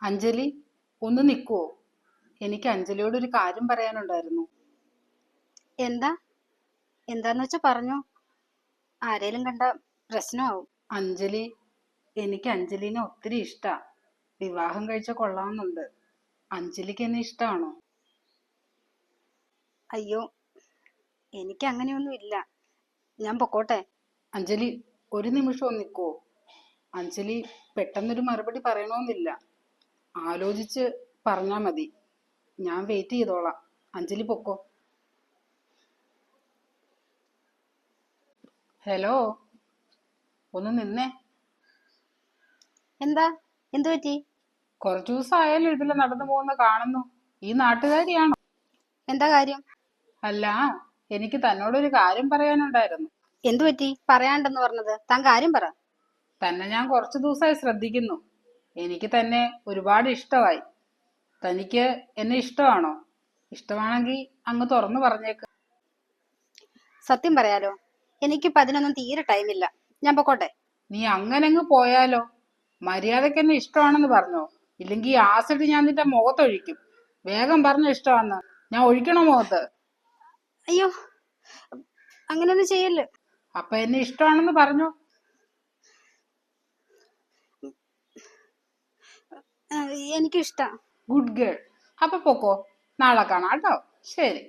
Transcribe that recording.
അഞ്ജലി, ഒന്ന് നിൽക്കുവോ? എനിക്ക് അഞ്ജലിയോട് ഒരു കാര്യം പറയാനുണ്ടായിരുന്നു. എന്താ എന്താന്ന് വെച്ചാ പറഞ്ഞോ. ആരേലും കണ്ട പ്രശ്നമാവും. അഞ്ജലി, എനിക്ക് അഞ്ജലിനെ ഒത്തിരി ഇഷ്ടാ. വിവാഹം കഴിച്ച കൊള്ളാമെന്നുണ്ട്. അഞ്ജലിക്ക് എന്നെ ഇഷ്ടമാണോ? അയ്യോ, എനിക്ക് അങ്ങനെയൊന്നും ഇല്ല. ഞാൻ പൊക്കോട്ടെ. അഞ്ജലി, ഒരു നിമിഷം ഒന്ന് നിൽക്കുവോ? അഞ്ജലി പെട്ടെന്നൊരു മറുപടി പറയണമെന്നില്ല. ആലോചിച്ച് പറഞ്ഞാ മതി. ഞാൻ വെയിറ്റ് ചെയ്തോളാം. അഞ്ജലി പൊക്കോ. ഹലോ, ഒന്ന് നിന്നേ. എന്താ എന്തു പറ്റി? കുറച്ചു ദിവസമായാലും ഇതിൽ നടന്നു പോകുന്ന കാണുന്നു. ഈ നാട്ടുകാരിയാണോ? എന്താ കാര്യം? അല്ല, എനിക്ക് തന്നോടൊരു കാര്യം പറയാനുണ്ടായിരുന്നു. എന്തു പറ്റി പറയാണ്ടെന്ന് പറഞ്ഞത്? താൻ കാര്യം പറ. തന്നെ ഞാൻ കുറച്ചു ദിവസമായി ശ്രദ്ധിക്കുന്നു. എനിക്ക് തന്നെ ഒരുപാട് ഇഷ്ടമായി. തനിക്ക് എന്നെ ഇഷ്ടമാണോ? ഇഷ്ടമാണെങ്കിൽ അങ്ങ് തുറന്നു പറഞ്ഞേക്ക്. സത്യം പറയാലോ, എനിക്കിപ്പോ അതിനൊന്നും തീരെ ടൈമില്ല. ഞാൻ പൊക്കോട്ടെ. നീ അങ്ങനങ്ങ് പോയാലോ? മര്യാദക്ക് എന്നെ ഇഷ്ടമാണെന്ന് പറഞ്ഞോ, ഇല്ലെങ്കിൽ ഈ ആസിഡ് ഞാൻ നിന്റെ മുഖത്തൊഴിക്കും. വേഗം പറഞ്ഞ ഇഷ്ടമാണെന്ന്. ഞാൻ ഒഴിക്കണോ മുഖത്ത്? അയ്യോ, അങ്ങനെയൊന്നും ചെയ്യല്ലേ. അപ്പൊ എന്നെ ഇഷ്ടമാണെന്ന് പറഞ്ഞോ. എനിക്കും ഇഷ്ടാ. Good girl. അപ്പൊ പൊക്കോ. നാളെ കാണാം കേട്ടോ. ശരി.